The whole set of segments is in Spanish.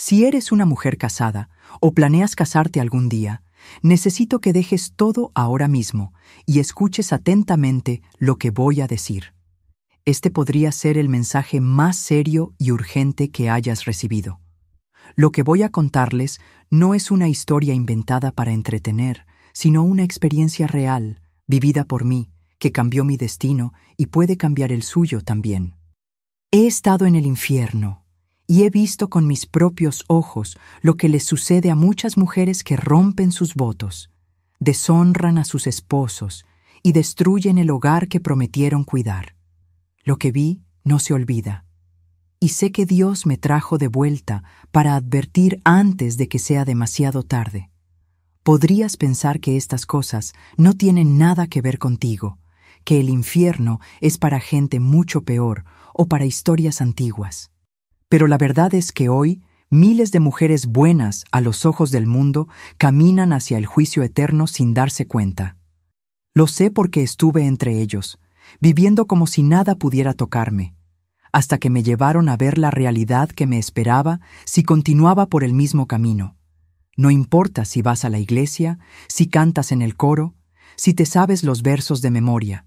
Si eres una mujer casada o planeas casarte algún día, necesito que dejes todo ahora mismo y escuches atentamente lo que voy a decir. Este podría ser el mensaje más serio y urgente que hayas recibido. Lo que voy a contarles no es una historia inventada para entretener, sino una experiencia real, vivida por mí, que cambió mi destino y puede cambiar el suyo también. He estado en el infierno y he visto con mis propios ojos lo que les sucede a muchas mujeres que rompen sus votos, deshonran a sus esposos y destruyen el hogar que prometieron cuidar. Lo que vi no se olvida. Y sé que Dios me trajo de vuelta para advertir antes de que sea demasiado tarde. Podrías pensar que estas cosas no tienen nada que ver contigo, que el infierno es para gente mucho peor o para historias antiguas. Pero la verdad es que hoy, miles de mujeres buenas a los ojos del mundo caminan hacia el juicio eterno sin darse cuenta. Lo sé porque estuve entre ellos, viviendo como si nada pudiera tocarme, hasta que me llevaron a ver la realidad que me esperaba si continuaba por el mismo camino. No importa si vas a la iglesia, si cantas en el coro, si te sabes los versos de memoria.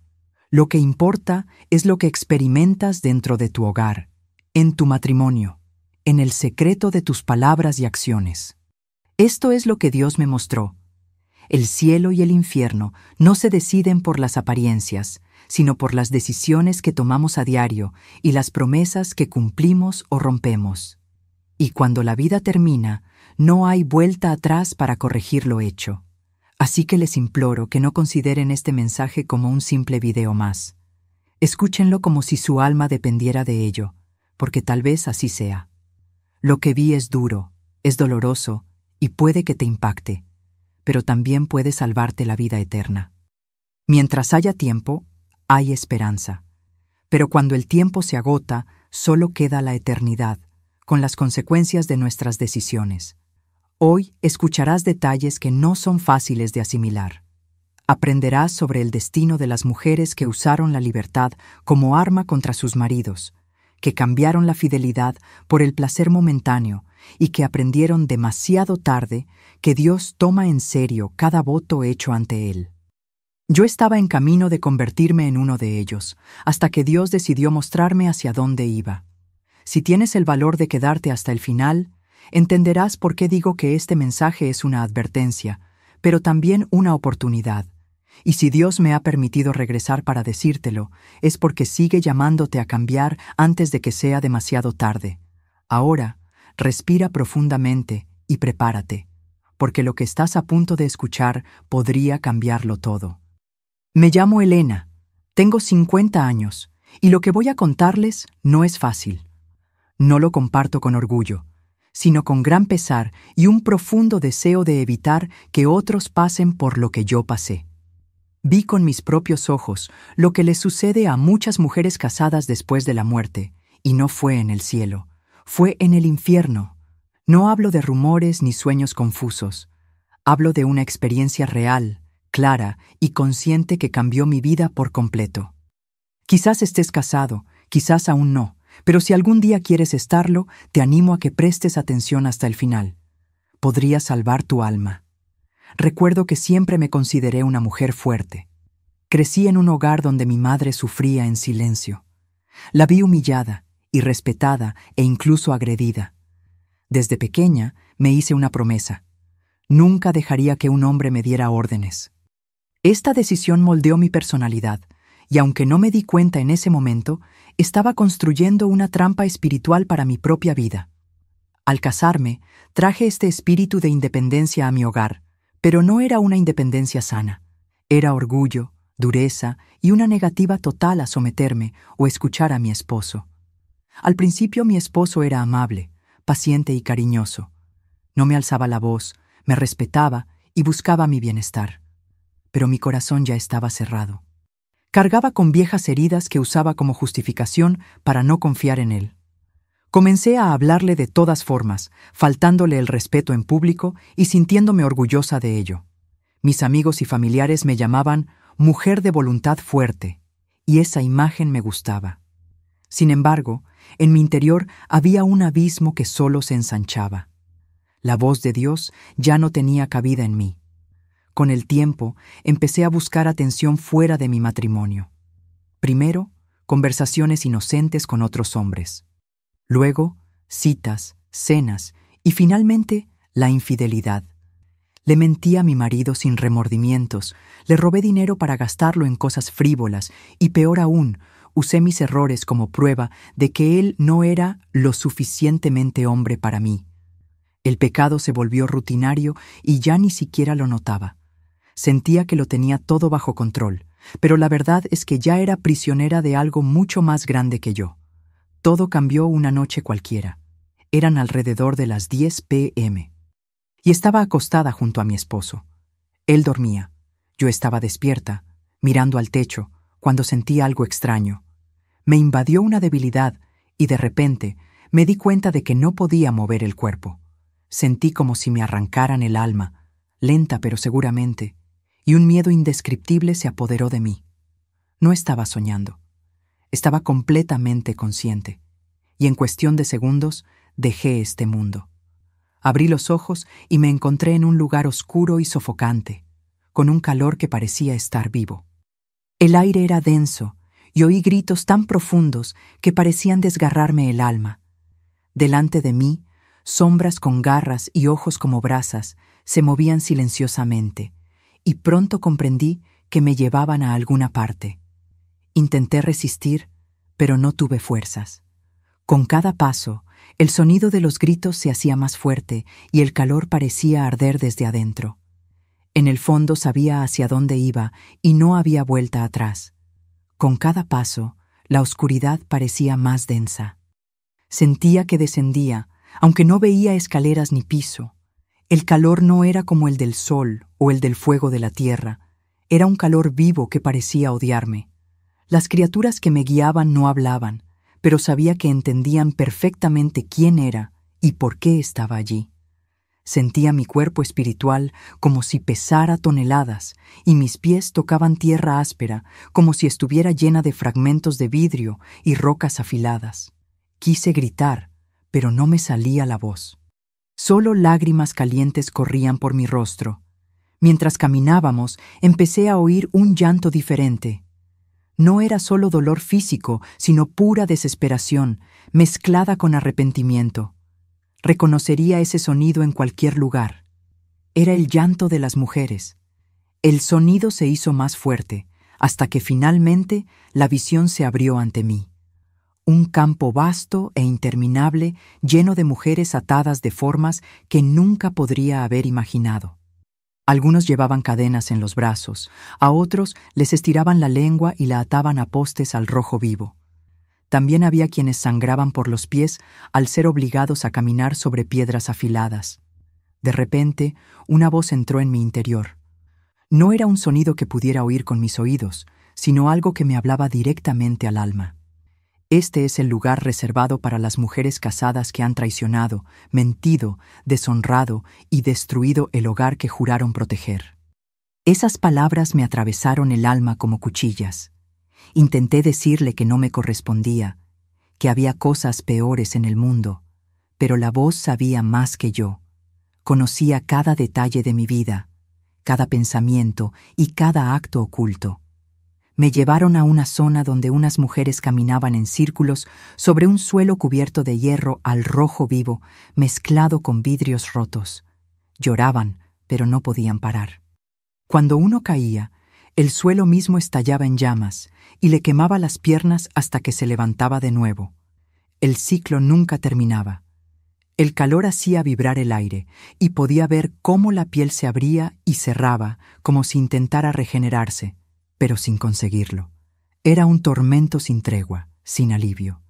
Lo que importa es lo que experimentas dentro de tu hogar, en tu matrimonio, en el secreto de tus palabras y acciones. Esto es lo que Dios me mostró. El cielo y el infierno no se deciden por las apariencias, sino por las decisiones que tomamos a diario y las promesas que cumplimos o rompemos. Y cuando la vida termina, no hay vuelta atrás para corregir lo hecho. Así que les imploro que no consideren este mensaje como un simple video más. Escúchenlo como si su alma dependiera de ello, porque tal vez así sea. Lo que vi es duro, es doloroso y puede que te impacte, pero también puede salvarte la vida eterna. Mientras haya tiempo, hay esperanza. Pero cuando el tiempo se agota, solo queda la eternidad, con las consecuencias de nuestras decisiones. Hoy escucharás detalles que no son fáciles de asimilar. Aprenderás sobre el destino de las mujeres que usaron la libertad como arma contra sus maridos, que cambiaron la fidelidad por el placer momentáneo y que aprendieron demasiado tarde que Dios toma en serio cada voto hecho ante Él. Yo estaba en camino de convertirme en uno de ellos, hasta que Dios decidió mostrarme hacia dónde iba. Si tienes el valor de quedarte hasta el final, entenderás por qué digo que este mensaje es una advertencia, pero también una oportunidad. Y si Dios me ha permitido regresar para decírtelo, es porque sigue llamándote a cambiar antes de que sea demasiado tarde. Ahora, respira profundamente y prepárate, porque lo que estás a punto de escuchar podría cambiarlo todo. Me llamo Elena, tengo 50 años, y lo que voy a contarles no es fácil. No lo comparto con orgullo, sino con gran pesar y un profundo deseo de evitar que otros pasen por lo que yo pasé. Vi con mis propios ojos lo que les sucede a muchas mujeres casadas después de la muerte, y no fue en el cielo, fue en el infierno. No hablo de rumores ni sueños confusos, hablo de una experiencia real, clara y consciente que cambió mi vida por completo. Quizás estés casado, quizás aún no, pero si algún día quieres estarlo, te animo a que prestes atención hasta el final. Podría salvar tu alma. Recuerdo que siempre me consideré una mujer fuerte. Crecí en un hogar donde mi madre sufría en silencio. La vi humillada, irrespetada e incluso agredida. Desde pequeña me hice una promesa. Nunca dejaría que un hombre me diera órdenes. Esta decisión moldeó mi personalidad, y aunque no me di cuenta en ese momento, estaba construyendo una trampa espiritual para mi propia vida. Al casarme, traje este espíritu de independencia a mi hogar, pero no era una independencia sana. Era orgullo, dureza y una negativa total a someterme o escuchar a mi esposo. Al principio mi esposo era amable, paciente y cariñoso. No me alzaba la voz, me respetaba y buscaba mi bienestar. Pero mi corazón ya estaba cerrado. Cargaba con viejas heridas que usaba como justificación para no confiar en él. Comencé a hablarle de todas formas, faltándole el respeto en público y sintiéndome orgullosa de ello. Mis amigos y familiares me llamaban mujer de voluntad fuerte, y esa imagen me gustaba. Sin embargo, en mi interior había un abismo que solo se ensanchaba. La voz de Dios ya no tenía cabida en mí. Con el tiempo, empecé a buscar atención fuera de mi matrimonio. Primero, conversaciones inocentes con otros hombres. Luego, citas, cenas y finalmente, la infidelidad. Le mentí a mi marido sin remordimientos, le robé dinero para gastarlo en cosas frívolas y, peor aún, usé mis errores como prueba de que él no era lo suficientemente hombre para mí. El pecado se volvió rutinario y ya ni siquiera lo notaba. Sentía que lo tenía todo bajo control, pero la verdad es que ya era prisionera de algo mucho más grande que yo. Todo cambió una noche cualquiera. Eran alrededor de las 10 p.m. y estaba acostada junto a mi esposo. Él dormía. Yo estaba despierta, mirando al techo, cuando sentí algo extraño. Me invadió una debilidad y de repente me di cuenta de que no podía mover el cuerpo. Sentí como si me arrancaran el alma, lenta pero seguramente, y un miedo indescriptible se apoderó de mí. No estaba soñando. Estaba completamente consciente, y en cuestión de segundos dejé este mundo. Abrí los ojos y me encontré en un lugar oscuro y sofocante, con un calor que parecía estar vivo. El aire era denso y oí gritos tan profundos que parecían desgarrarme el alma. Delante de mí, sombras con garras y ojos como brasas se movían silenciosamente, y pronto comprendí que me llevaban a alguna parte. Intenté resistir, pero no tuve fuerzas. Con cada paso, el sonido de los gritos se hacía más fuerte y el calor parecía arder desde adentro. En el fondo sabía hacia dónde iba y no había vuelta atrás. Con cada paso, la oscuridad parecía más densa. Sentía que descendía, aunque no veía escaleras ni piso. El calor no era como el del sol o el del fuego de la tierra. Era un calor vivo que parecía odiarme. Las criaturas que me guiaban no hablaban, pero sabía que entendían perfectamente quién era y por qué estaba allí. Sentía mi cuerpo espiritual como si pesara toneladas y mis pies tocaban tierra áspera como si estuviera llena de fragmentos de vidrio y rocas afiladas. Quise gritar, pero no me salía la voz. Solo lágrimas calientes corrían por mi rostro. Mientras caminábamos, empecé a oír un llanto diferente. No era solo dolor físico, sino pura desesperación, mezclada con arrepentimiento. Reconocería ese sonido en cualquier lugar. Era el llanto de las mujeres. El sonido se hizo más fuerte, hasta que finalmente la visión se abrió ante mí. Un campo vasto e interminable, lleno de mujeres atadas de formas que nunca podría haber imaginado. Algunos llevaban cadenas en los brazos, a otros les estiraban la lengua y la ataban a postes al rojo vivo. También había quienes sangraban por los pies al ser obligados a caminar sobre piedras afiladas. De repente, una voz entró en mi interior. No era un sonido que pudiera oír con mis oídos, sino algo que me hablaba directamente al alma. Este es el lugar reservado para las mujeres casadas que han traicionado, mentido, deshonrado y destruido el hogar que juraron proteger. Esas palabras me atravesaron el alma como cuchillas. Intenté decirle que no me correspondía, que había cosas peores en el mundo, pero la voz sabía más que yo. Conocía cada detalle de mi vida, cada pensamiento y cada acto oculto. Me llevaron a una zona donde unas mujeres caminaban en círculos sobre un suelo cubierto de hierro al rojo vivo, mezclado con vidrios rotos. Lloraban, pero no podían parar. Cuando uno caía, el suelo mismo estallaba en llamas y le quemaba las piernas hasta que se levantaba de nuevo. El ciclo nunca terminaba. El calor hacía vibrar el aire y podía ver cómo la piel se abría y cerraba como si intentara regenerarse, pero sin conseguirlo. Era un tormento sin tregua, sin alivio.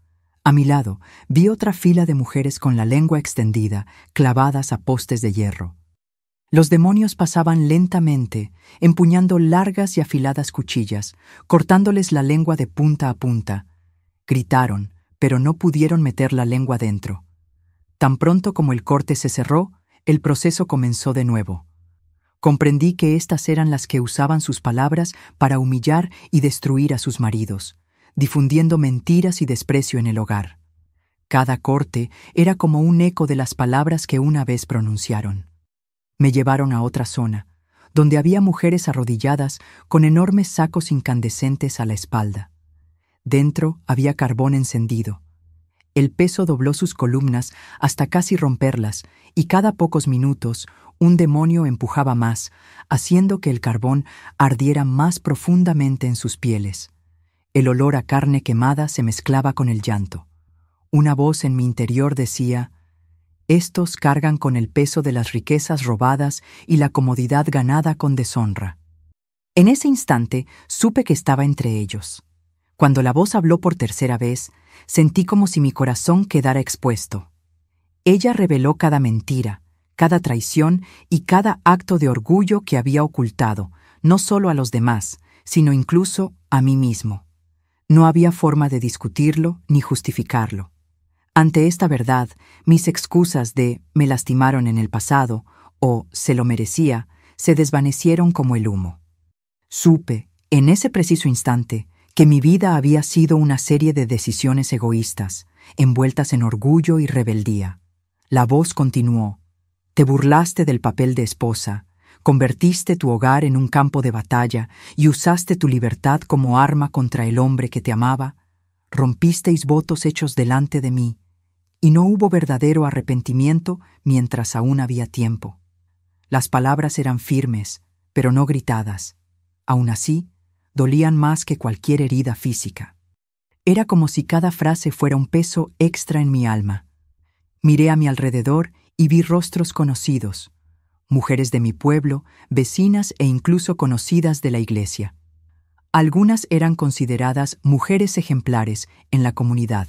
A mi lado vi otra fila de mujeres con la lengua extendida, clavadas a postes de hierro. Los demonios pasaban lentamente, empuñando largas y afiladas cuchillas, cortándoles la lengua de punta a punta. Gritaron, pero no pudieron meter la lengua dentro. Tan pronto como el corte se cerró, el proceso comenzó de nuevo. Comprendí que estas eran las que usaban sus palabras para humillar y destruir a sus maridos, difundiendo mentiras y desprecio en el hogar. Cada corte era como un eco de las palabras que una vez pronunciaron. Me llevaron a otra zona, donde había mujeres arrodilladas con enormes sacos incandescentes a la espalda. Dentro había carbón encendido. El peso dobló sus columnas hasta casi romperlas, y cada pocos minutos un demonio empujaba más, haciendo que el carbón ardiera más profundamente en sus pieles. El olor a carne quemada se mezclaba con el llanto. Una voz en mi interior decía: «Estos cargan con el peso de las riquezas robadas y la comodidad ganada con deshonra». En ese instante supe que estaba entre ellos. Cuando la voz habló por tercera vez, sentí como si mi corazón quedara expuesto. Ella reveló cada mentira, cada traición y cada acto de orgullo que había ocultado, no solo a los demás, sino incluso a mí mismo. No había forma de discutirlo ni justificarlo. Ante esta verdad, mis excusas de «me lastimaron en el pasado» o «se lo merecía» se desvanecieron como el humo. Supe, en ese preciso instante, que mi vida había sido una serie de decisiones egoístas, envueltas en orgullo y rebeldía. La voz continuó: «Te burlaste del papel de esposa, convertiste tu hogar en un campo de batalla y usaste tu libertad como arma contra el hombre que te amaba. Rompisteis votos hechos delante de mí, y no hubo verdadero arrepentimiento mientras aún había tiempo». Las palabras eran firmes, pero no gritadas. Aún así, dolían más que cualquier herida física. Era como si cada frase fuera un peso extra en mi alma. Miré a mi alrededor y vi rostros conocidos, mujeres de mi pueblo, vecinas e incluso conocidas de la iglesia. Algunas eran consideradas mujeres ejemplares en la comunidad.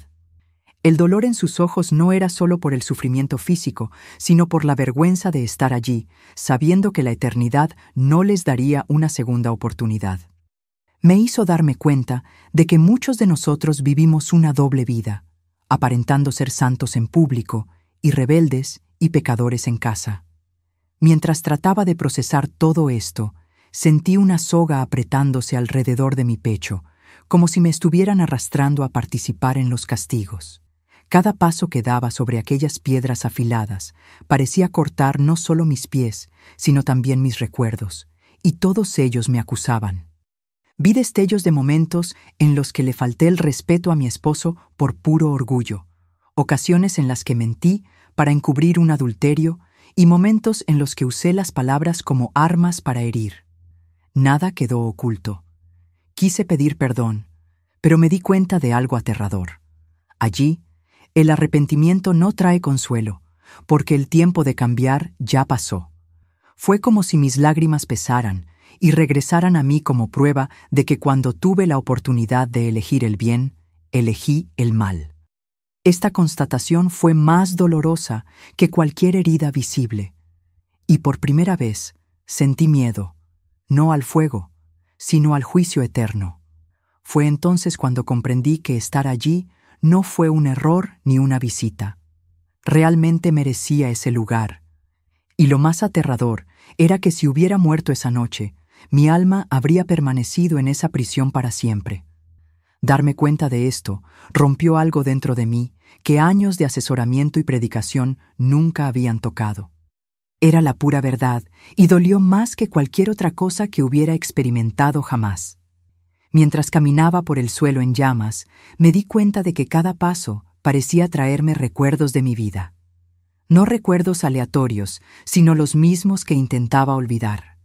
El dolor en sus ojos no era solo por el sufrimiento físico, sino por la vergüenza de estar allí, sabiendo que la eternidad no les daría una segunda oportunidad. Me hizo darme cuenta de que muchos de nosotros vivimos una doble vida, aparentando ser santos en público y rebeldes y pecadores en casa. Mientras trataba de procesar todo esto, sentí una soga apretándose alrededor de mi pecho, como si me estuvieran arrastrando a participar en los castigos. Cada paso que daba sobre aquellas piedras afiladas parecía cortar no solo mis pies, sino también mis recuerdos, y todos ellos me acusaban. Vi destellos de momentos en los que le falté el respeto a mi esposo por puro orgullo, ocasiones en las que mentí para encubrir un adulterio y momentos en los que usé las palabras como armas para herir. Nada quedó oculto. Quise pedir perdón, pero me di cuenta de algo aterrador. Allí, el arrepentimiento no trae consuelo, porque el tiempo de cambiar ya pasó. Fue como si mis lágrimas pesaran y regresaran a mí como prueba de que cuando tuve la oportunidad de elegir el bien, elegí el mal. Esta constatación fue más dolorosa que cualquier herida visible, y por primera vez sentí miedo, no al fuego, sino al juicio eterno. Fue entonces cuando comprendí que estar allí no fue un error ni una visita. Realmente merecía ese lugar. Y lo más aterrador era que si hubiera muerto esa noche, mi alma habría permanecido en esa prisión para siempre. Darme cuenta de esto rompió algo dentro de mí que años de asesoramiento y predicación nunca habían tocado. Era la pura verdad y dolió más que cualquier otra cosa que hubiera experimentado jamás. Mientras caminaba por el suelo en llamas, me di cuenta de que cada paso parecía traerme recuerdos de mi vida. No recuerdos aleatorios, sino los mismos que intentaba olvidar.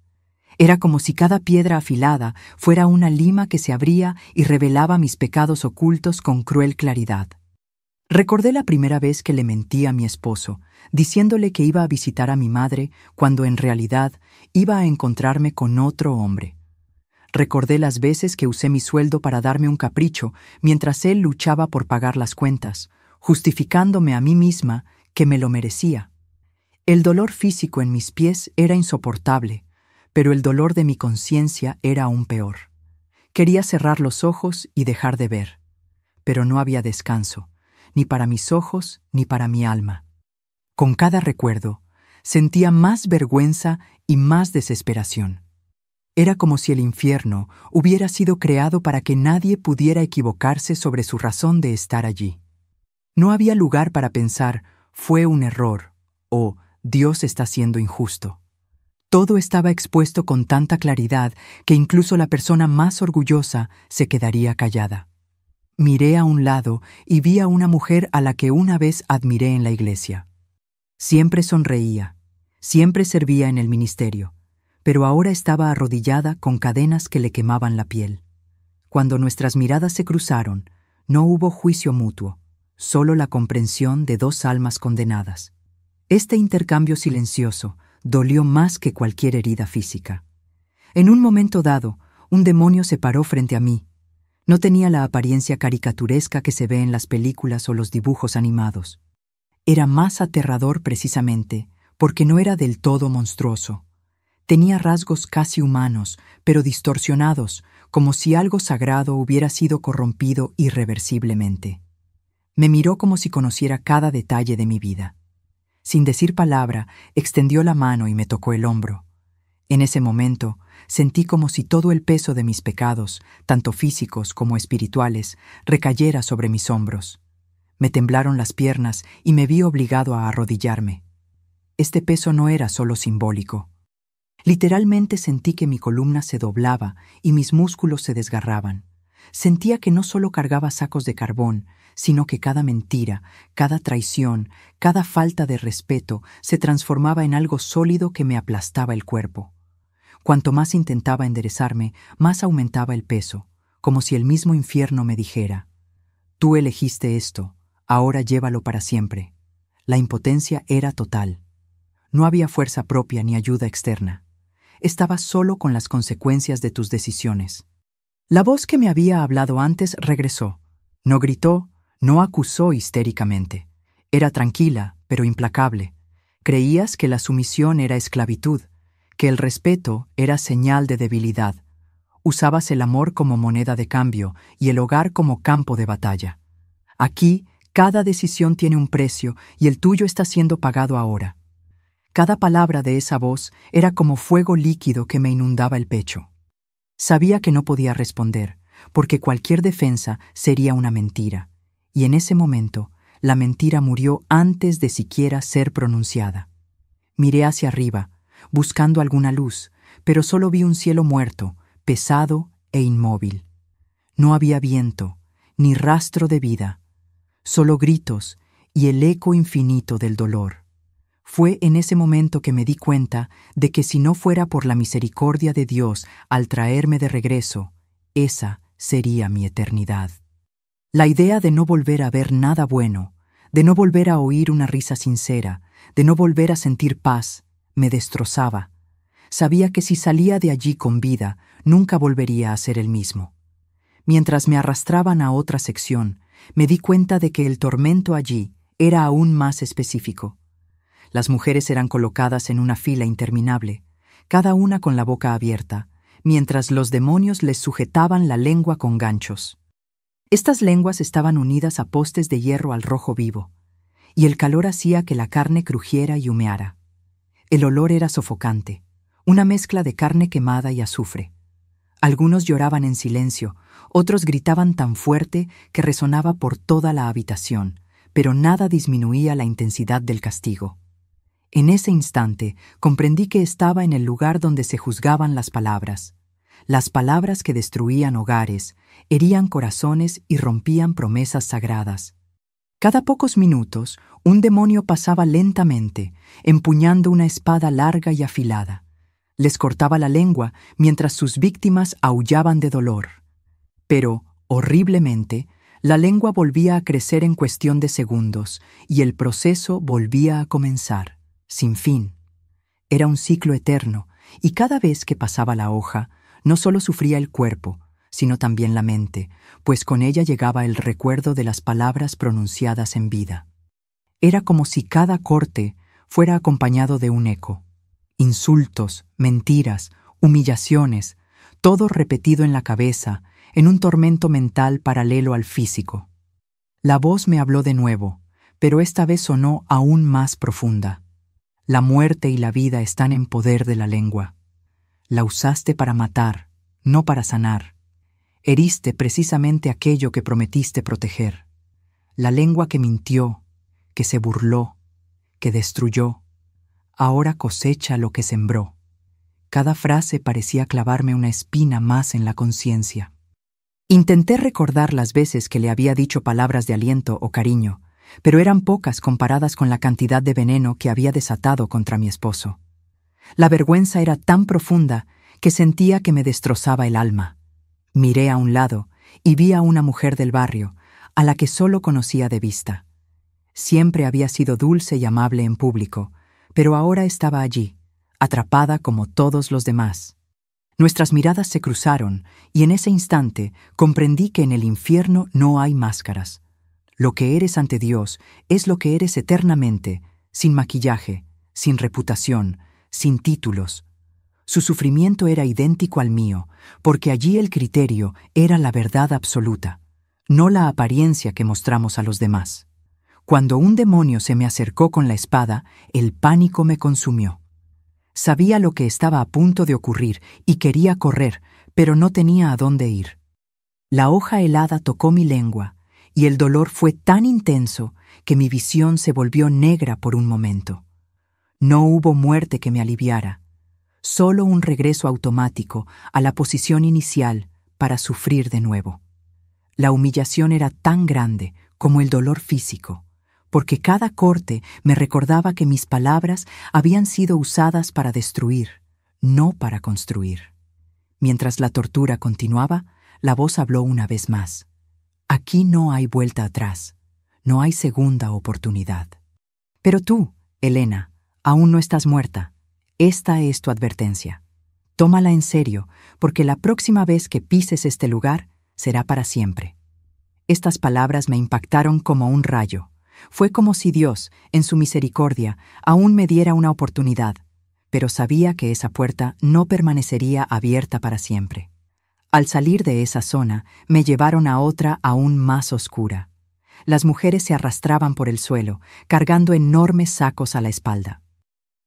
Era como si cada piedra afilada fuera una lima que se abría y revelaba mis pecados ocultos con cruel claridad. Recordé la primera vez que le mentí a mi esposo, diciéndole que iba a visitar a mi madre cuando en realidad iba a encontrarme con otro hombre. Recordé las veces que usé mi sueldo para darme un capricho mientras él luchaba por pagar las cuentas, justificándome a mí misma que me lo merecía. El dolor físico en mis pies era insoportable, pero el dolor de mi conciencia era aún peor. Quería cerrar los ojos y dejar de ver, pero no había descanso, ni para mis ojos ni para mi alma. Con cada recuerdo, sentía más vergüenza y más desesperación. Era como si el infierno hubiera sido creado para que nadie pudiera equivocarse sobre su razón de estar allí. No había lugar para pensar, fue un error, o Dios está siendo injusto. Todo estaba expuesto con tanta claridad que incluso la persona más orgullosa se quedaría callada. Miré a un lado y vi a una mujer a la que una vez admiré en la iglesia. Siempre sonreía, siempre servía en el ministerio, pero ahora estaba arrodillada con cadenas que le quemaban la piel. Cuando nuestras miradas se cruzaron, no hubo juicio mutuo, solo la comprensión de dos almas condenadas. Este intercambio silencioso dolió más que cualquier herida física. En un momento dado, un demonio se paró frente a mí. No tenía la apariencia caricaturesca que se ve en las películas o los dibujos animados. Era más aterrador precisamente porque no era del todo monstruoso. Tenía rasgos casi humanos, pero distorsionados, como si algo sagrado hubiera sido corrompido irreversiblemente. Me miró como si conociera cada detalle de mi vida. Sin decir palabra, extendió la mano y me tocó el hombro. En ese momento, sentí como si todo el peso de mis pecados, tanto físicos como espirituales, recayera sobre mis hombros. Me temblaron las piernas y me vi obligado a arrodillarme. Este peso no era solo simbólico. Literalmente sentí que mi columna se doblaba y mis músculos se desgarraban. Sentía que no solo cargaba sacos de carbón, sino que cada mentira, cada traición, cada falta de respeto se transformaba en algo sólido que me aplastaba el cuerpo. Cuanto más intentaba enderezarme, más aumentaba el peso, como si el mismo infierno me dijera: «Tú elegiste esto, ahora llévalo para siempre». La impotencia era total. No había fuerza propia ni ayuda externa. Estaba solo con las consecuencias de tus decisiones. La voz que me había hablado antes regresó. No gritó, no acusó histéricamente. Era tranquila, pero implacable. Creías que la sumisión era esclavitud, que el respeto era señal de debilidad. Usabas el amor como moneda de cambio y el hogar como campo de batalla. Aquí, cada decisión tiene un precio y el tuyo está siendo pagado ahora. Cada palabra de esa voz era como fuego líquido que me inundaba el pecho. Sabía que no podía responder, porque cualquier defensa sería una mentira, y en ese momento la mentira murió antes de siquiera ser pronunciada. Miré hacia arriba, buscando alguna luz, pero solo vi un cielo muerto, pesado e inmóvil. No había viento, ni rastro de vida, solo gritos y el eco infinito del dolor. Fue en ese momento que me di cuenta de que si no fuera por la misericordia de Dios al traerme de regreso, esa sería mi eternidad. La idea de no volver a ver nada bueno, de no volver a oír una risa sincera, de no volver a sentir paz, me destrozaba. Sabía que si salía de allí con vida, nunca volvería a ser el mismo. Mientras me arrastraban a otra sección, me di cuenta de que el tormento allí era aún más específico. Las mujeres eran colocadas en una fila interminable, cada una con la boca abierta, mientras los demonios les sujetaban la lengua con ganchos. Estas lenguas estaban unidas a postes de hierro al rojo vivo, y el calor hacía que la carne crujiera y humeara. El olor era sofocante, una mezcla de carne quemada y azufre. Algunos lloraban en silencio, otros gritaban tan fuerte que resonaba por toda la habitación, pero nada disminuía la intensidad del castigo. En ese instante comprendí que estaba en el lugar donde se juzgaban las palabras que destruían hogares, herían corazones y rompían promesas sagradas. Cada pocos minutos, un demonio pasaba lentamente, empuñando una espada larga y afilada. Les cortaba la lengua mientras sus víctimas aullaban de dolor. Pero, horriblemente, la lengua volvía a crecer en cuestión de segundos y el proceso volvía a comenzar, sin fin. Era un ciclo eterno, y cada vez que pasaba la hoja, no solo sufría el cuerpo, sino también la mente, pues con ella llegaba el recuerdo de las palabras pronunciadas en vida. Era como si cada corte fuera acompañado de un eco. Insultos, mentiras, humillaciones, todo repetido en la cabeza, en un tormento mental paralelo al físico. La voz me habló de nuevo, pero esta vez sonó aún más profunda. La muerte y la vida están en poder de la lengua. La usaste para matar, no para sanar. Heriste precisamente aquello que prometiste proteger. La lengua que mintió, que se burló, que destruyó, ahora cosecha lo que sembró. Cada frase parecía clavarme una espina más en la conciencia. Intenté recordar las veces que le había dicho palabras de aliento o cariño, pero eran pocas comparadas con la cantidad de veneno que había desatado contra mi esposo. La vergüenza era tan profunda que sentía que me destrozaba el alma. Miré a un lado y vi a una mujer del barrio, a la que solo conocía de vista. Siempre había sido dulce y amable en público, pero ahora estaba allí, atrapada como todos los demás. Nuestras miradas se cruzaron y en ese instante comprendí que en el infierno no hay máscaras. Lo que eres ante Dios es lo que eres eternamente, sin maquillaje, sin reputación, sin títulos. Su sufrimiento era idéntico al mío, porque allí el criterio era la verdad absoluta, no la apariencia que mostramos a los demás. Cuando un demonio se me acercó con la espada, el pánico me consumió. Sabía lo que estaba a punto de ocurrir y quería correr, pero no tenía a dónde ir. La hoja helada tocó mi lengua, y el dolor fue tan intenso que mi visión se volvió negra por un momento. No hubo muerte que me aliviara, solo un regreso automático a la posición inicial para sufrir de nuevo. La humillación era tan grande como el dolor físico, porque cada corte me recordaba que mis palabras habían sido usadas para destruir, no para construir. Mientras la tortura continuaba, la voz habló una vez más. Aquí no hay vuelta atrás, no hay segunda oportunidad. Pero tú, Elena, aún no estás muerta. Esta es tu advertencia. Tómala en serio, porque la próxima vez que pises este lugar será para siempre. Estas palabras me impactaron como un rayo. Fue como si Dios, en su misericordia, aún me diera una oportunidad, pero sabía que esa puerta no permanecería abierta para siempre. Al salir de esa zona, me llevaron a otra aún más oscura. Las mujeres se arrastraban por el suelo, cargando enormes sacos a la espalda.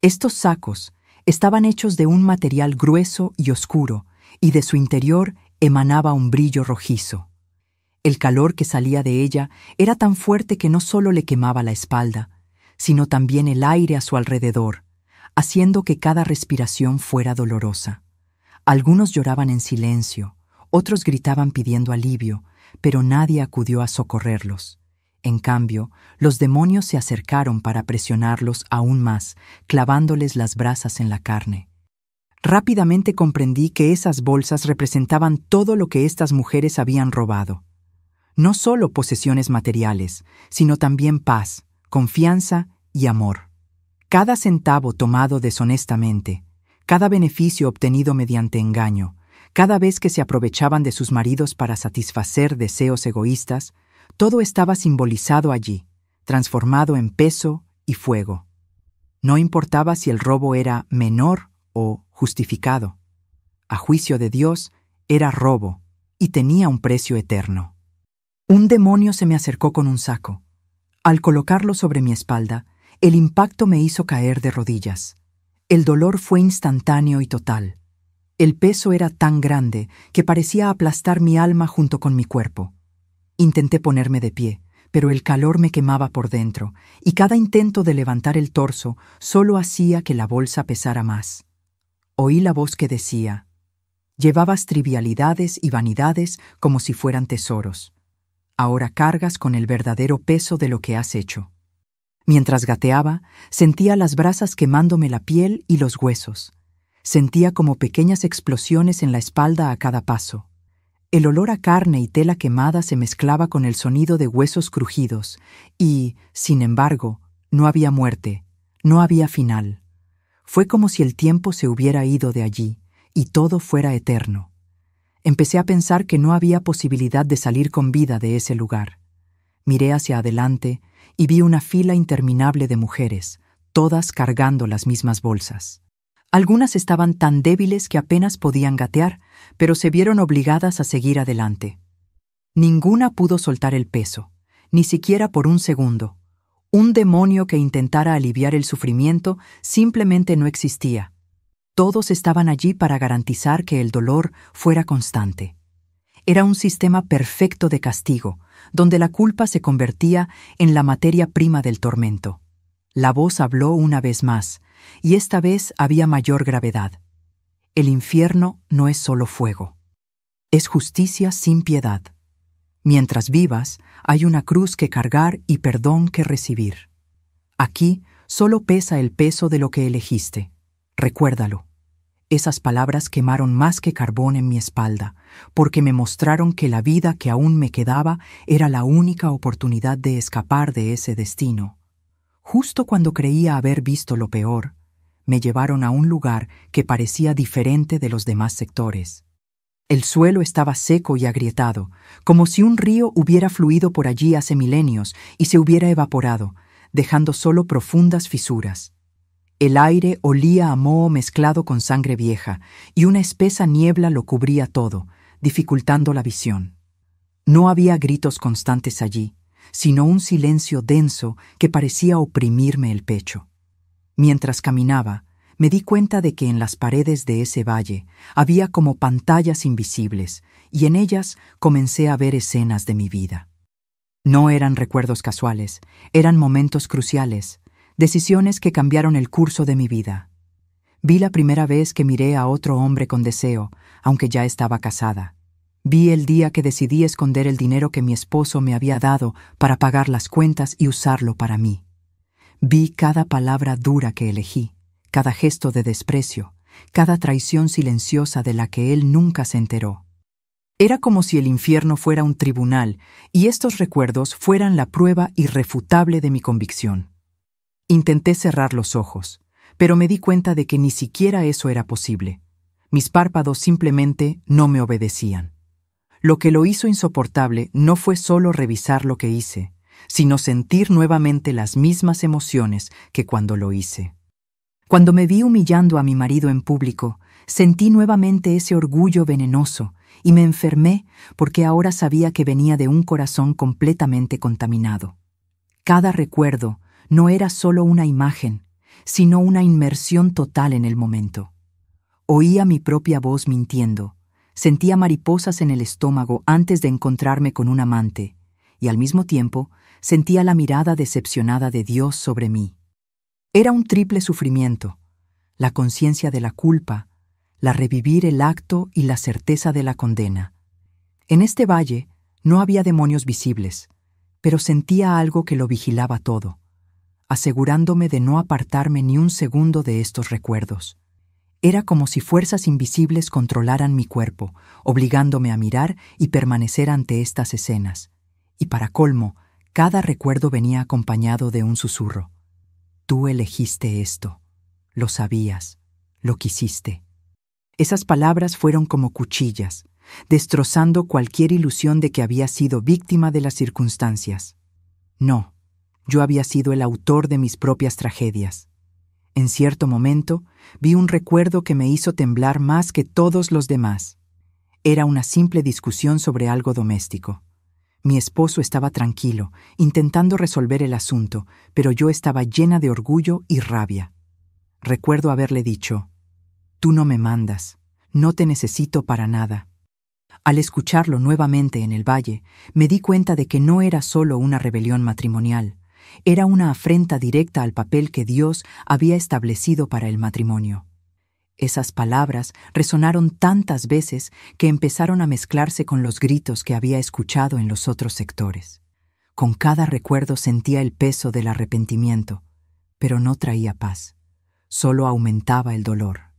Estos sacos estaban hechos de un material grueso y oscuro, y de su interior emanaba un brillo rojizo. El calor que salía de ella era tan fuerte que no solo le quemaba la espalda, sino también el aire a su alrededor, haciendo que cada respiración fuera dolorosa. Algunos lloraban en silencio, otros gritaban pidiendo alivio, pero nadie acudió a socorrerlos. En cambio, los demonios se acercaron para presionarlos aún más, clavándoles las brasas en la carne. Rápidamente comprendí que esas bolsas representaban todo lo que estas mujeres habían robado. No solo posesiones materiales, sino también paz, confianza y amor. Cada centavo tomado deshonestamente, cada beneficio obtenido mediante engaño, cada vez que se aprovechaban de sus maridos para satisfacer deseos egoístas, todo estaba simbolizado allí, transformado en peso y fuego. No importaba si el robo era menor o justificado. A juicio de Dios, era robo y tenía un precio eterno. Un demonio se me acercó con un saco. Al colocarlo sobre mi espalda, el impacto me hizo caer de rodillas. El dolor fue instantáneo y total. El peso era tan grande que parecía aplastar mi alma junto con mi cuerpo. Intenté ponerme de pie, pero el calor me quemaba por dentro, y cada intento de levantar el torso solo hacía que la bolsa pesara más. Oí la voz que decía: «Llevabas trivialidades y vanidades como si fueran tesoros. Ahora cargas con el verdadero peso de lo que has hecho». Mientras gateaba, sentía las brasas quemándome la piel y los huesos. Sentía como pequeñas explosiones en la espalda a cada paso. El olor a carne y tela quemada se mezclaba con el sonido de huesos crujidos y, sin embargo, no había muerte, no había final. Fue como si el tiempo se hubiera ido de allí y todo fuera eterno. Empecé a pensar que no había posibilidad de salir con vida de ese lugar. Miré hacia adelante y vi una fila interminable de mujeres, todas cargando las mismas bolsas. Algunas estaban tan débiles que apenas podían gatear, pero se vieron obligadas a seguir adelante. Ninguna pudo soltar el peso, ni siquiera por un segundo. Un demonio que intentara aliviar el sufrimiento simplemente no existía. Todos estaban allí para garantizar que el dolor fuera constante. Era un sistema perfecto de castigo, donde la culpa se convertía en la materia prima del tormento. La voz habló una vez más, y esta vez había mayor gravedad. El infierno no es solo fuego. Es justicia sin piedad. Mientras vivas, hay una cruz que cargar y perdón que recibir. Aquí solo pesa el peso de lo que elegiste. Recuérdalo. Esas palabras quemaron más que carbón en mi espalda, porque me mostraron que la vida que aún me quedaba era la única oportunidad de escapar de ese destino. Justo cuando creía haber visto lo peor, me llevaron a un lugar que parecía diferente de los demás sectores. El suelo estaba seco y agrietado, como si un río hubiera fluido por allí hace milenios y se hubiera evaporado, dejando solo profundas fisuras. El aire olía a moho mezclado con sangre vieja, y una espesa niebla lo cubría todo, dificultando la visión. No había gritos constantes allí, sino un silencio denso que parecía oprimirme el pecho. Mientras caminaba, me di cuenta de que en las paredes de ese valle había como pantallas invisibles, y en ellas comencé a ver escenas de mi vida. No eran recuerdos casuales, eran momentos cruciales, decisiones que cambiaron el curso de mi vida. Vi la primera vez que miré a otro hombre con deseo, aunque ya estaba casada. Vi el día que decidí esconder el dinero que mi esposo me había dado para pagar las cuentas y usarlo para mí. Vi cada palabra dura que elegí, cada gesto de desprecio, cada traición silenciosa de la que él nunca se enteró. Era como si el infierno fuera un tribunal y estos recuerdos fueran la prueba irrefutable de mi convicción. Intenté cerrar los ojos, pero me di cuenta de que ni siquiera eso era posible. Mis párpados simplemente no me obedecían. Lo que lo hizo insoportable no fue solo revisar lo que hice, sino sentir nuevamente las mismas emociones que cuando lo hice. Cuando me vi humillando a mi marido en público, sentí nuevamente ese orgullo venenoso y me enfermé porque ahora sabía que venía de un corazón completamente contaminado. Cada recuerdo no era solo una imagen, sino una inmersión total en el momento. Oía mi propia voz mintiendo, sentía mariposas en el estómago antes de encontrarme con un amante, y al mismo tiempo sentía la mirada decepcionada de Dios sobre mí. Era un triple sufrimiento, la conciencia de la culpa, la revivir el acto y la certeza de la condena. En este valle no había demonios visibles, pero sentía algo que lo vigilaba todo, asegurándome de no apartarme ni un segundo de estos recuerdos. Era como si fuerzas invisibles controlaran mi cuerpo, obligándome a mirar y permanecer ante estas escenas. Y para colmo, cada recuerdo venía acompañado de un susurro. Tú elegiste esto, lo sabías, lo quisiste. Esas palabras fueron como cuchillas, destrozando cualquier ilusión de que había sido víctima de las circunstancias. No. Yo había sido el autor de mis propias tragedias. En cierto momento, vi un recuerdo que me hizo temblar más que todos los demás. Era una simple discusión sobre algo doméstico. Mi esposo estaba tranquilo, intentando resolver el asunto, pero yo estaba llena de orgullo y rabia. Recuerdo haberle dicho, «Tú no me mandas, no te necesito para nada». Al escucharlo nuevamente en el valle, me di cuenta de que no era solo una rebelión matrimonial, era una afrenta directa al papel que Dios había establecido para el matrimonio. Esas palabras resonaron tantas veces que empezaron a mezclarse con los gritos que había escuchado en los otros sectores. Con cada recuerdo sentía el peso del arrepentimiento, pero no traía paz, solo aumentaba el dolor.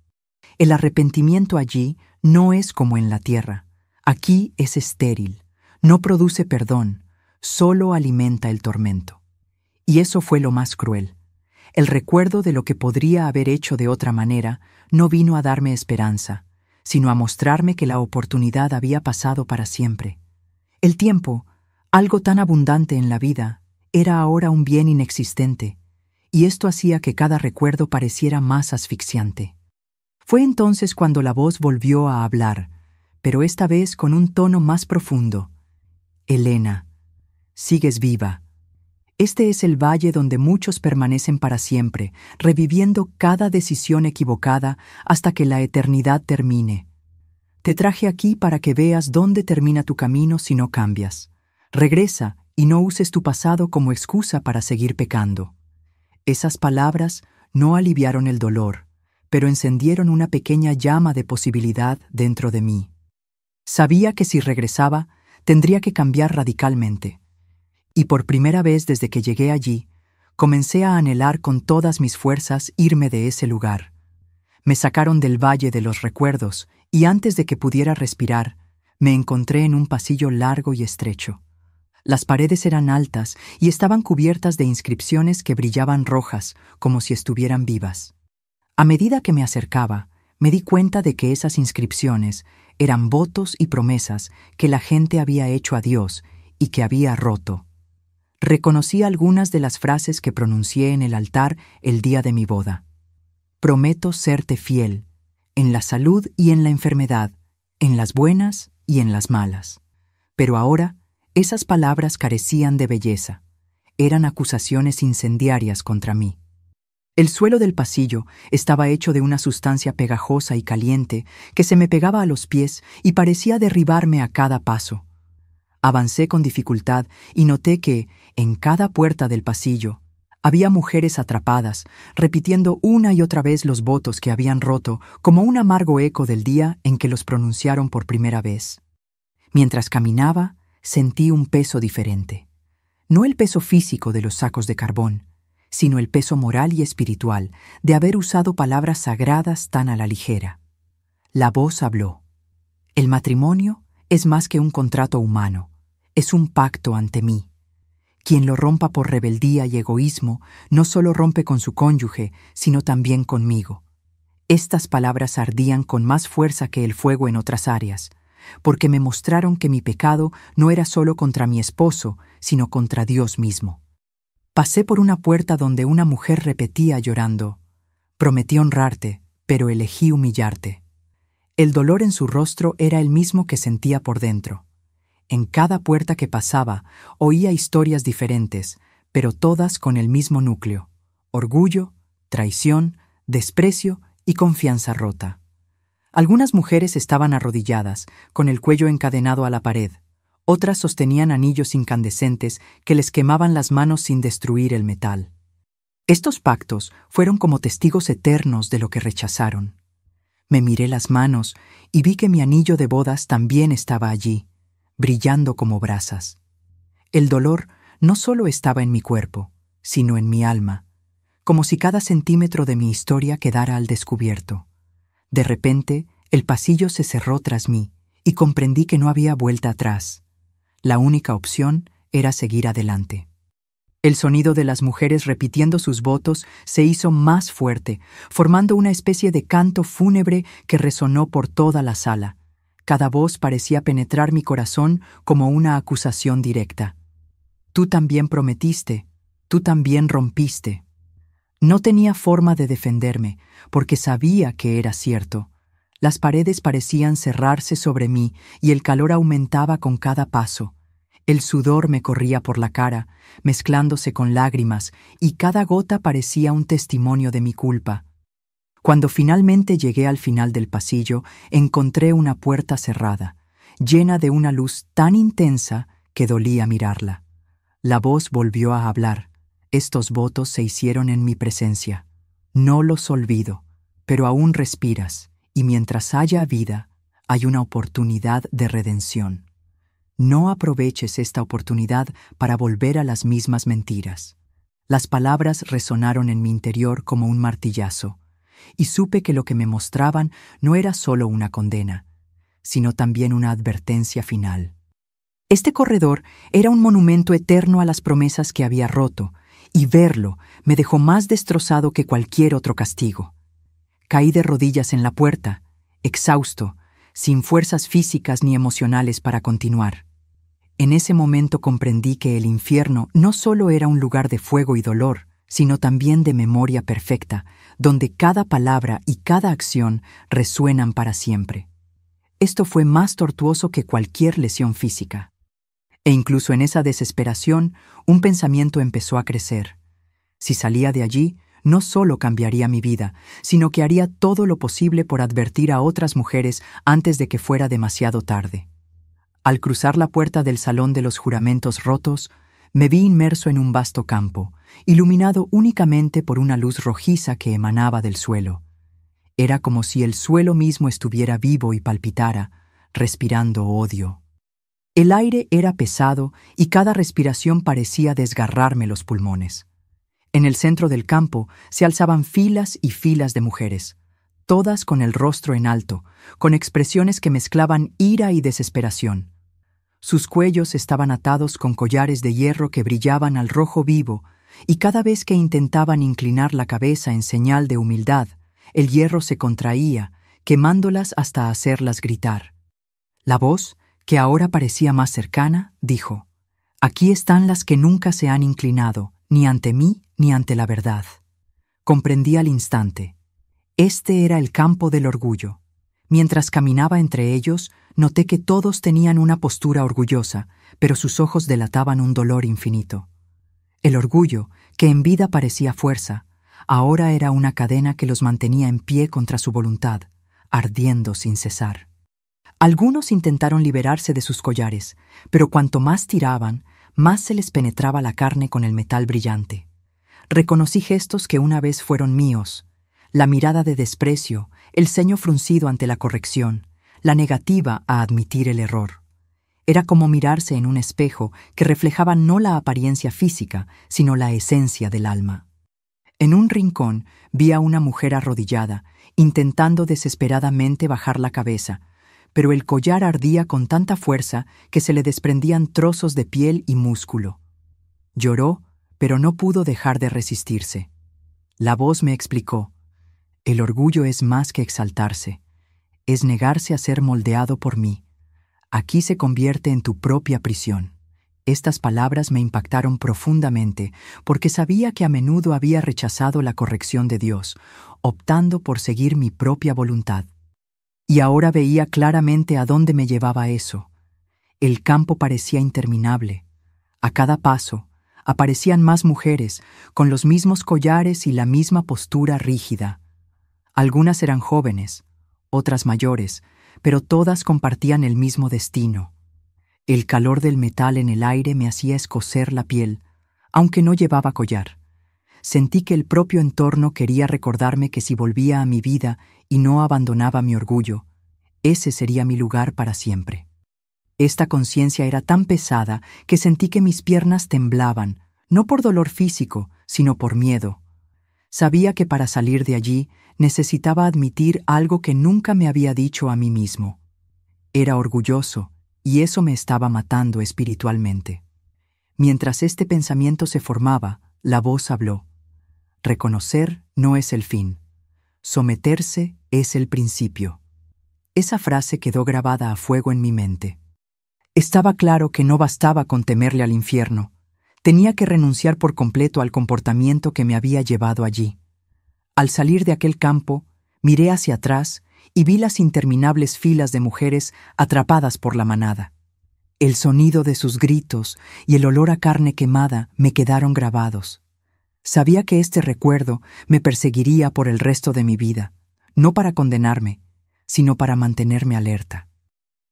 El arrepentimiento allí no es como en la tierra, aquí es estéril, no produce perdón, solo alimenta el tormento. Y eso fue lo más cruel. El recuerdo de lo que podría haber hecho de otra manera no vino a darme esperanza, sino a mostrarme que la oportunidad había pasado para siempre. El tiempo, algo tan abundante en la vida, era ahora un bien inexistente, y esto hacía que cada recuerdo pareciera más asfixiante. Fue entonces cuando la voz volvió a hablar, pero esta vez con un tono más profundo. «Elena, sigues viva. Este es el valle donde muchos permanecen para siempre, reviviendo cada decisión equivocada hasta que la eternidad termine. Te traje aquí para que veas dónde termina tu camino si no cambias. Regresa y no uses tu pasado como excusa para seguir pecando. Esas palabras no aliviaron el dolor, pero encendieron una pequeña llama de posibilidad dentro de mí. Sabía que si regresaba, tendría que cambiar radicalmente. Y por primera vez desde que llegué allí, comencé a anhelar con todas mis fuerzas irme de ese lugar. Me sacaron del valle de los recuerdos y antes de que pudiera respirar, me encontré en un pasillo largo y estrecho. Las paredes eran altas y estaban cubiertas de inscripciones que brillaban rojas, como si estuvieran vivas. A medida que me acercaba, me di cuenta de que esas inscripciones eran votos y promesas que la gente había hecho a Dios y que había roto. Reconocí algunas de las frases que pronuncié en el altar el día de mi boda. Prometo serte fiel, en la salud y en la enfermedad, en las buenas y en las malas. Pero ahora, esas palabras carecían de belleza. Eran acusaciones incendiarias contra mí. El suelo del pasillo estaba hecho de una sustancia pegajosa y caliente que se me pegaba a los pies y parecía derribarme a cada paso. Avancé con dificultad y noté que, en cada puerta del pasillo, había mujeres atrapadas, repitiendo una y otra vez los votos que habían roto como un amargo eco del día en que los pronunciaron por primera vez. Mientras caminaba, sentí un peso diferente. No el peso físico de los sacos de carbón, sino el peso moral y espiritual de haber usado palabras sagradas tan a la ligera. La voz habló. El matrimonio es más que un contrato humano, es un pacto ante mí. Quien lo rompa por rebeldía y egoísmo no solo rompe con su cónyuge, sino también conmigo. Estas palabras ardían con más fuerza que el fuego en otras áreas, porque me mostraron que mi pecado no era solo contra mi esposo, sino contra Dios mismo. Pasé por una puerta donde una mujer repetía llorando: «Prometí honrarte, pero elegí humillarte». El dolor en su rostro era el mismo que sentía por dentro. En cada puerta que pasaba, oía historias diferentes, pero todas con el mismo núcleo: orgullo, traición, desprecio y confianza rota. Algunas mujeres estaban arrodilladas, con el cuello encadenado a la pared. Otras sostenían anillos incandescentes que les quemaban las manos sin destruir el metal. Estos pactos fueron como testigos eternos de lo que rechazaron. Me miré las manos y vi que mi anillo de bodas también estaba allí, brillando como brasas. El dolor no solo estaba en mi cuerpo, sino en mi alma, como si cada centímetro de mi historia quedara al descubierto. De repente, el pasillo se cerró tras mí y comprendí que no había vuelta atrás. La única opción era seguir adelante. El sonido de las mujeres repitiendo sus votos se hizo más fuerte, formando una especie de canto fúnebre que resonó por toda la sala. Cada voz parecía penetrar mi corazón como una acusación directa. Tú también prometiste, tú también rompiste. No tenía forma de defenderme, porque sabía que era cierto. Las paredes parecían cerrarse sobre mí y el calor aumentaba con cada paso. El sudor me corría por la cara, mezclándose con lágrimas, y cada gota parecía un testimonio de mi culpa. Cuando finalmente llegué al final del pasillo, encontré una puerta cerrada, llena de una luz tan intensa que dolía mirarla. La voz volvió a hablar. Estos votos se hicieron en mi presencia. No los olvido, pero aún respiras, y mientras haya vida, hay una oportunidad de redención. No aproveches esta oportunidad para volver a las mismas mentiras. Las palabras resonaron en mi interior como un martillazo, y supe que lo que me mostraban no era solo una condena, sino también una advertencia final. Este corredor era un monumento eterno a las promesas que había roto, y verlo me dejó más destrozado que cualquier otro castigo. Caí de rodillas en la puerta, exhausto, sin fuerzas físicas ni emocionales para continuar. En ese momento comprendí que el infierno no solo era un lugar de fuego y dolor, sino también de memoria perfecta, donde cada palabra y cada acción resuenan para siempre. Esto fue más tortuoso que cualquier lesión física. E incluso en esa desesperación, un pensamiento empezó a crecer. Si salía de allí, no solo cambiaría mi vida, sino que haría todo lo posible por advertir a otras mujeres antes de que fuera demasiado tarde. Al cruzar la puerta del salón de los juramentos rotos, me vi inmerso en un vasto campo, iluminado únicamente por una luz rojiza que emanaba del suelo. Era como si el suelo mismo estuviera vivo y palpitara, respirando odio. El aire era pesado y cada respiración parecía desgarrarme los pulmones. En el centro del campo se alzaban filas y filas de mujeres, todas con el rostro en alto, con expresiones que mezclaban ira y desesperación. Sus cuellos estaban atados con collares de hierro que brillaban al rojo vivo, y cada vez que intentaban inclinar la cabeza en señal de humildad, el hierro se contraía, quemándolas hasta hacerlas gritar. La voz, que ahora parecía más cercana, dijo: «Aquí están las que nunca se han inclinado, ni ante mí ni ante la verdad». Comprendí al instante. Este era el campo del orgullo. Mientras caminaba entre ellos, noté que todos tenían una postura orgullosa, pero sus ojos delataban un dolor infinito. El orgullo, que en vida parecía fuerza, ahora era una cadena que los mantenía en pie contra su voluntad, ardiendo sin cesar. Algunos intentaron liberarse de sus collares, pero cuanto más tiraban, más se les penetraba la carne con el metal brillante. Reconocí gestos que una vez fueron míos: la mirada de desprecio, el ceño fruncido ante la corrección, la negativa a admitir el error. Era como mirarse en un espejo que reflejaba no la apariencia física, sino la esencia del alma. En un rincón vi a una mujer arrodillada, intentando desesperadamente bajar la cabeza, pero el collar ardía con tanta fuerza que se le desprendían trozos de piel y músculo. Lloró, pero no pudo dejar de resistirse. La voz me explicó: «El orgullo es más que exaltarse, es negarse a ser moldeado por mí. Aquí se convierte en tu propia prisión». Estas palabras me impactaron profundamente porque sabía que a menudo había rechazado la corrección de Dios, optando por seguir mi propia voluntad. Y ahora veía claramente a dónde me llevaba eso. El campo parecía interminable. A cada paso, aparecían más mujeres, con los mismos collares y la misma postura rígida. Algunas eran jóvenes, otras mayores, pero todas compartían el mismo destino. El calor del metal en el aire me hacía escocer la piel, aunque no llevaba collar. Sentí que el propio entorno quería recordarme que si volvía a mi vida y no abandonaba mi orgullo, ese sería mi lugar para siempre. Esta conciencia era tan pesada que sentí que mis piernas temblaban, no por dolor físico, sino por miedo. Sabía que para salir de allí necesitaba admitir algo que nunca me había dicho a mí mismo. Era orgulloso, y eso me estaba matando espiritualmente. Mientras este pensamiento se formaba, la voz habló: «Reconocer no es el fin. Someterse es el principio». Esa frase quedó grabada a fuego en mi mente. Estaba claro que no bastaba con temerle al infierno. Tenía que renunciar por completo al comportamiento que me había llevado allí. Al salir de aquel campo, miré hacia atrás y vi las interminables filas de mujeres atrapadas por la manada. El sonido de sus gritos y el olor a carne quemada me quedaron grabados. Sabía que este recuerdo me perseguiría por el resto de mi vida, no para condenarme, sino para mantenerme alerta.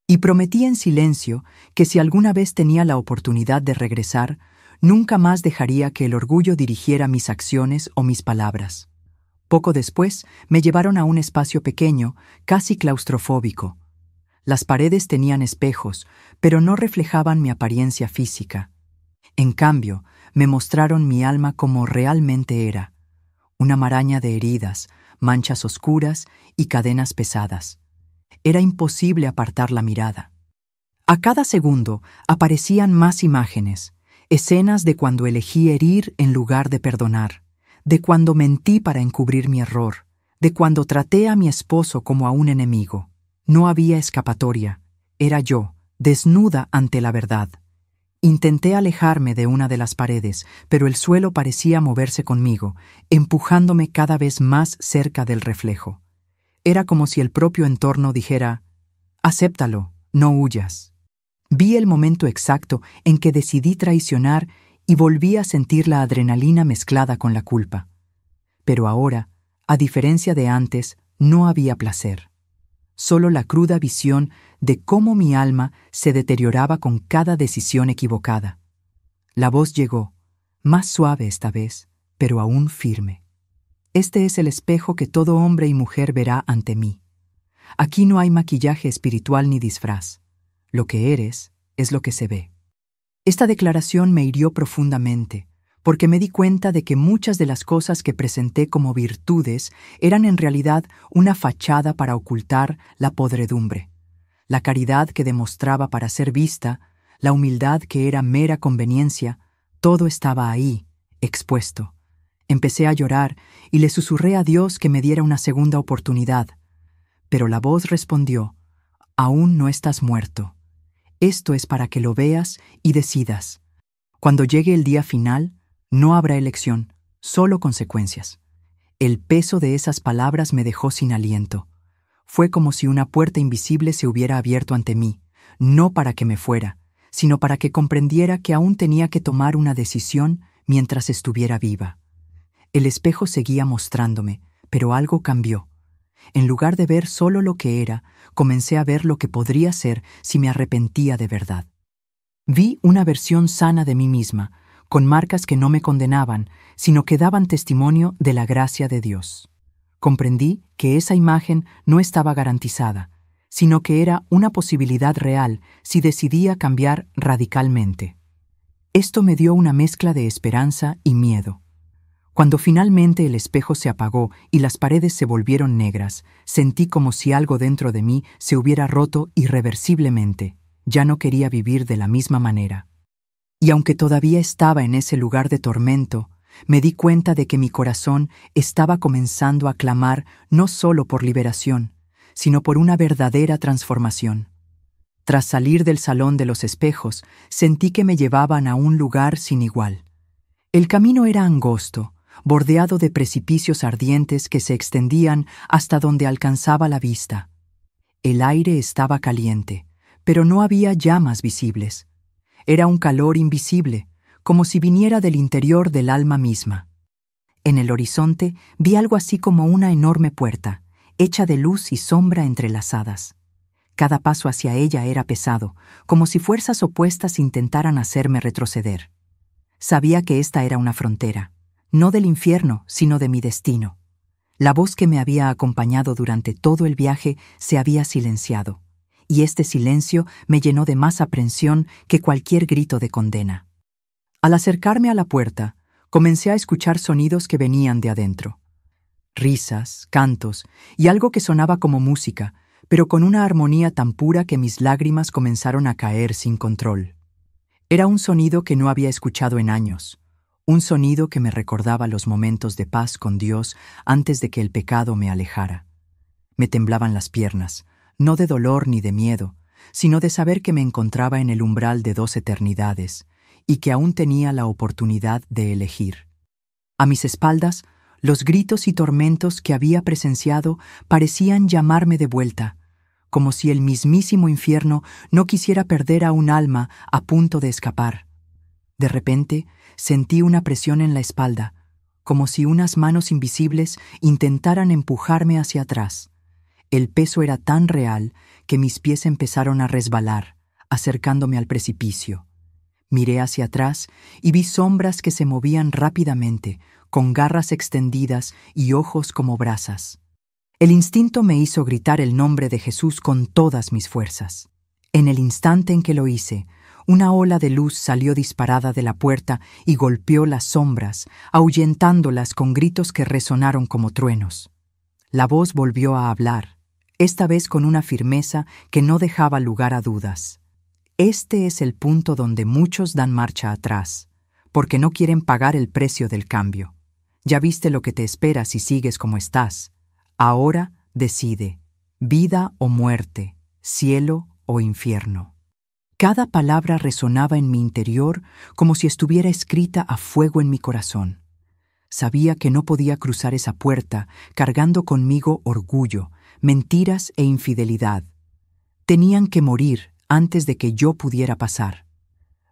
Y prometí en silencio que si alguna vez tenía la oportunidad de regresar, nunca más dejaría que el orgullo dirigiera mis acciones o mis palabras. Poco después me llevaron a un espacio pequeño, casi claustrofóbico. Las paredes tenían espejos, pero no reflejaban mi apariencia física. En cambio, me mostraron mi alma como realmente era: una maraña de heridas, manchas oscuras y cadenas pesadas. Era imposible apartar la mirada. A cada segundo aparecían más imágenes, escenas de cuando elegí herir en lugar de perdonar, de cuando mentí para encubrir mi error, de cuando traté a mi esposo como a un enemigo. No había escapatoria. Era yo, desnuda ante la verdad. Intenté alejarme de una de las paredes, pero el suelo parecía moverse conmigo, empujándome cada vez más cerca del reflejo. Era como si el propio entorno dijera: «Acéptalo, no huyas». Vi el momento exacto en que decidí traicionar y volví a sentir la adrenalina mezclada con la culpa. Pero ahora, a diferencia de antes, no había placer. Solo la cruda visión de cómo mi alma se deterioraba con cada decisión equivocada. La voz llegó, más suave esta vez, pero aún firme. Este es el espejo que todo hombre y mujer verá ante mí. Aquí no hay maquillaje espiritual ni disfraz. Lo que eres es lo que se ve. Esta declaración me hirió profundamente, porque me di cuenta de que muchas de las cosas que presenté como virtudes eran en realidad una fachada para ocultar la podredumbre. La caridad que demostraba para ser vista, la humildad que era mera conveniencia, todo estaba ahí, expuesto. Empecé a llorar y le susurré a Dios que me diera una segunda oportunidad. Pero la voz respondió: «Aún no estás muerto. Esto es para que lo veas y decidas. Cuando llegue el día final, no habrá elección, solo consecuencias». El peso de esas palabras me dejó sin aliento. Fue como si una puerta invisible se hubiera abierto ante mí, no para que me fuera, sino para que comprendiera que aún tenía que tomar una decisión mientras estuviera viva. El espejo seguía mostrándome, pero algo cambió. En lugar de ver solo lo que era, comencé a ver lo que podría ser si me arrepentía de verdad. Vi una versión sana de mí misma, con marcas que no me condenaban, sino que daban testimonio de la gracia de Dios. Comprendí que esa imagen no estaba garantizada, sino que era una posibilidad real si decidía cambiar radicalmente. Esto me dio una mezcla de esperanza y miedo. Cuando finalmente el espejo se apagó y las paredes se volvieron negras, sentí como si algo dentro de mí se hubiera roto irreversiblemente. Ya no quería vivir de la misma manera. Y aunque todavía estaba en ese lugar de tormento, me di cuenta de que mi corazón estaba comenzando a clamar no solo por liberación, sino por una verdadera transformación. Tras salir del salón de los espejos, sentí que me llevaban a un lugar sin igual. El camino era angosto, bordeado de precipicios ardientes que se extendían hasta donde alcanzaba la vista. El aire estaba caliente, pero no había llamas visibles. Era un calor invisible, como si viniera del interior del alma misma. En el horizonte vi algo así como una enorme puerta, hecha de luz y sombra entrelazadas. Cada paso hacia ella era pesado, como si fuerzas opuestas intentaran hacerme retroceder. Sabía que esta era una frontera, no del infierno, sino de mi destino. La voz que me había acompañado durante todo el viaje se había silenciado, y este silencio me llenó de más aprensión que cualquier grito de condena. Al acercarme a la puerta, comencé a escuchar sonidos que venían de adentro. Risas, cantos y algo que sonaba como música, pero con una armonía tan pura que mis lágrimas comenzaron a caer sin control. Era un sonido que no había escuchado en años, un sonido que me recordaba los momentos de paz con Dios antes de que el pecado me alejara. Me temblaban las piernas, no de dolor ni de miedo, sino de saber que me encontraba en el umbral de 2 eternidades y que aún tenía la oportunidad de elegir. A mis espaldas, los gritos y tormentos que había presenciado parecían llamarme de vuelta, como si el mismísimo infierno no quisiera perder a un alma a punto de escapar. De repente, sentí una presión en la espalda, como si unas manos invisibles intentaran empujarme hacia atrás. El peso era tan real que mis pies empezaron a resbalar, acercándome al precipicio. Miré hacia atrás y vi sombras que se movían rápidamente, con garras extendidas y ojos como brasas. El instinto me hizo gritar el nombre de Jesús con todas mis fuerzas. En el instante en que lo hice, una ola de luz salió disparada de la puerta y golpeó las sombras, ahuyentándolas con gritos que resonaron como truenos. La voz volvió a hablar, esta vez con una firmeza que no dejaba lugar a dudas. Este es el punto donde muchos dan marcha atrás, porque no quieren pagar el precio del cambio. Ya viste lo que te espera si sigues como estás. Ahora decide, vida o muerte, cielo o infierno. Cada palabra resonaba en mi interior como si estuviera escrita a fuego en mi corazón. Sabía que no podía cruzar esa puerta cargando conmigo orgullo, mentiras e infidelidad. Tenían que morir antes de que yo pudiera pasar.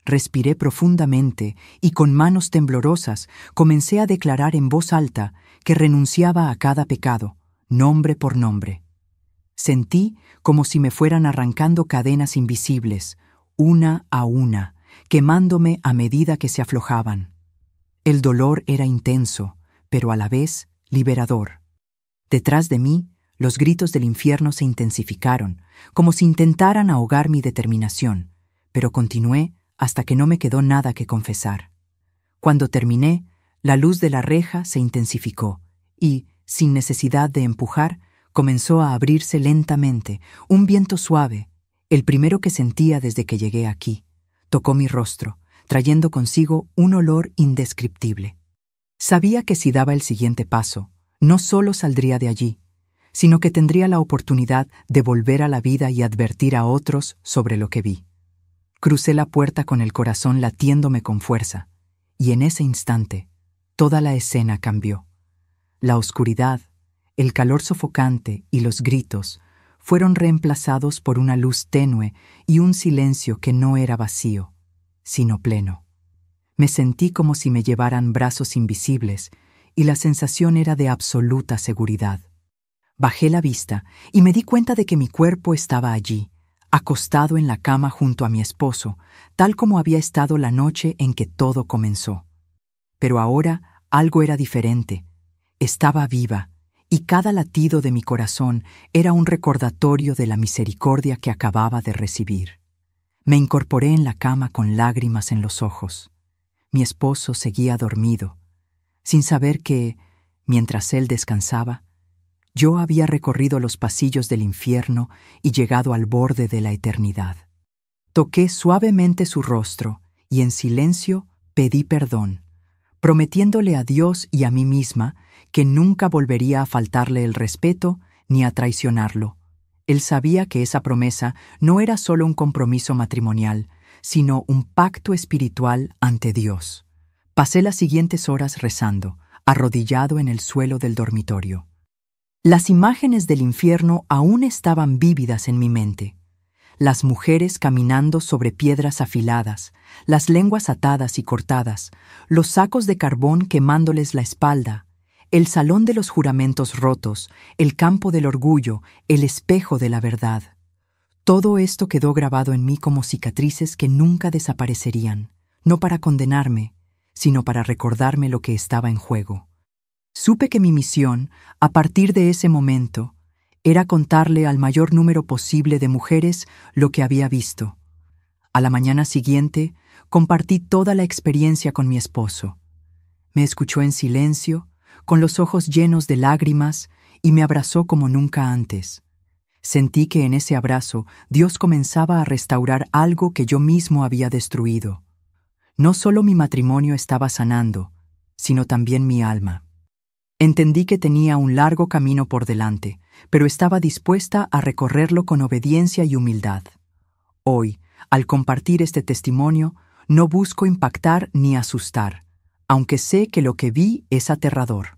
Respiré profundamente y con manos temblorosas comencé a declarar en voz alta que renunciaba a cada pecado, nombre por nombre. Sentí como si me fueran arrancando cadenas invisibles, una a una, quemándome a medida que se aflojaban. El dolor era intenso, pero a la vez liberador. Detrás de mí, los gritos del infierno se intensificaron, como si intentaran ahogar mi determinación, pero continué hasta que no me quedó nada que confesar. Cuando terminé, la luz de la reja se intensificó y, sin necesidad de empujar, comenzó a abrirse lentamente. Un viento suave, el primero que sentía desde que llegué aquí, tocó mi rostro, trayendo consigo un olor indescriptible. Sabía que si daba el siguiente paso, no solo saldría de allí, sino que tendría la oportunidad de volver a la vida y advertir a otros sobre lo que vi. Crucé la puerta con el corazón latiéndome con fuerza, y en ese instante, toda la escena cambió. La oscuridad, el calor sofocante y los gritos fueron reemplazados por una luz tenue y un silencio que no era vacío, sino pleno. Me sentí como si me llevaran brazos invisibles y la sensación era de absoluta seguridad. Bajé la vista y me di cuenta de que mi cuerpo estaba allí, acostado en la cama junto a mi esposo, tal como había estado la noche en que todo comenzó. Pero ahora algo era diferente. Estaba viva, y cada latido de mi corazón era un recordatorio de la misericordia que acababa de recibir. Me incorporé en la cama con lágrimas en los ojos. Mi esposo seguía dormido, sin saber que, mientras él descansaba, yo había recorrido los pasillos del infierno y llegado al borde de la eternidad. Toqué suavemente su rostro y en silencio pedí perdón, prometiéndole a Dios y a mí misma que nunca volvería a faltarle el respeto ni a traicionarlo. Él sabía que esa promesa no era solo un compromiso matrimonial, sino un pacto espiritual ante Dios. Pasé las siguientes horas rezando, arrodillado en el suelo del dormitorio. Las imágenes del infierno aún estaban vívidas en mi mente. Las mujeres caminando sobre piedras afiladas, las lenguas atadas y cortadas, los sacos de carbón quemándoles la espalda, el salón de los juramentos rotos, el campo del orgullo, el espejo de la verdad. Todo esto quedó grabado en mí como cicatrices que nunca desaparecerían, no para condenarme, sino para recordarme lo que estaba en juego. Supe que mi misión, a partir de ese momento, era contarle al mayor número posible de mujeres lo que había visto. A la mañana siguiente, compartí toda la experiencia con mi esposo. Me escuchó en silencio, con los ojos llenos de lágrimas, y me abrazó como nunca antes. Sentí que en ese abrazo Dios comenzaba a restaurar algo que yo mismo había destruido. No solo mi matrimonio estaba sanando, sino también mi alma. Entendí que tenía un largo camino por delante, pero estaba dispuesta a recorrerlo con obediencia y humildad. Hoy, al compartir este testimonio, no busco impactar ni asustar, aunque sé que lo que vi es aterrador.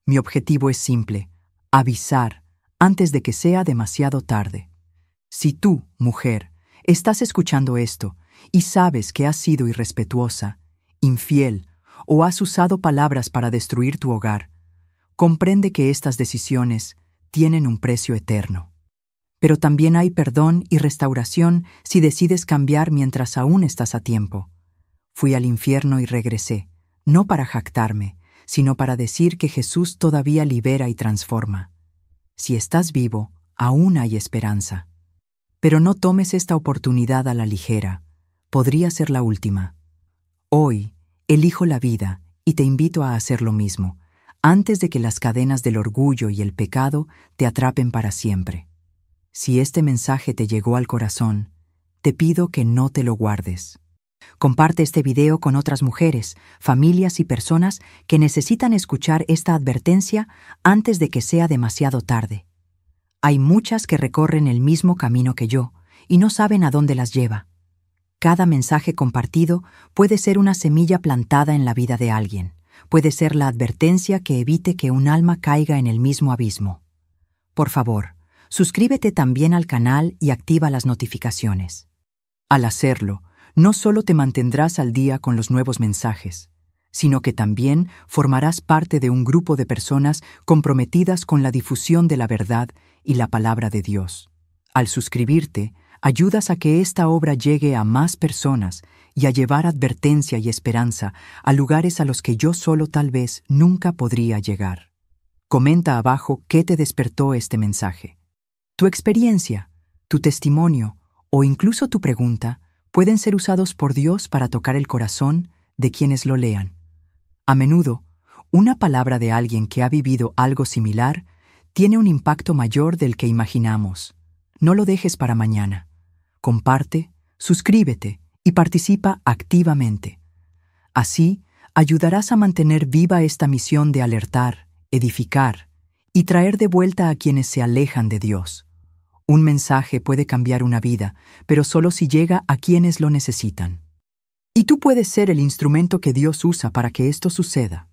Mi objetivo es simple: avisar antes de que sea demasiado tarde. Si tú, mujer, estás escuchando esto y sabes que has sido irrespetuosa, infiel o has usado palabras para destruir tu hogar, comprende que estas decisiones tienen un precio eterno. Pero también hay perdón y restauración si decides cambiar mientras aún estás a tiempo. Fui al infierno y regresé, no para jactarme, sino para decir que Jesús todavía libera y transforma. Si estás vivo, aún hay esperanza. Pero no tomes esta oportunidad a la ligera. Podría ser la última. Hoy, elijo la vida y te invito a hacer lo mismo, antes de que las cadenas del orgullo y el pecado te atrapen para siempre. Si este mensaje te llegó al corazón, te pido que no te lo guardes. Comparte este video con otras mujeres, familias y personas que necesitan escuchar esta advertencia antes de que sea demasiado tarde. Hay muchas que recorren el mismo camino que yo y no saben a dónde las lleva. Cada mensaje compartido puede ser una semilla plantada en la vida de alguien. Puede ser la advertencia que evite que un alma caiga en el mismo abismo. Por favor, suscríbete también al canal y activa las notificaciones. Al hacerlo, no solo te mantendrás al día con los nuevos mensajes, sino que también formarás parte de un grupo de personas comprometidas con la difusión de la verdad y la palabra de Dios. Al suscribirte, ayudas a que esta obra llegue a más personas y a llevar advertencia y esperanza a lugares a los que yo solo tal vez nunca podría llegar. Comenta abajo qué te despertó este mensaje. Tu experiencia, tu testimonio o incluso tu pregunta pueden ser usados por Dios para tocar el corazón de quienes lo lean. A menudo, una palabra de alguien que ha vivido algo similar tiene un impacto mayor del que imaginamos. No lo dejes para mañana. Comparte, suscríbete y participa activamente. Así, ayudarás a mantener viva esta misión de alertar, edificar y traer de vuelta a quienes se alejan de Dios. Un mensaje puede cambiar una vida, pero solo si llega a quienes lo necesitan. Y tú puedes ser el instrumento que Dios usa para que esto suceda.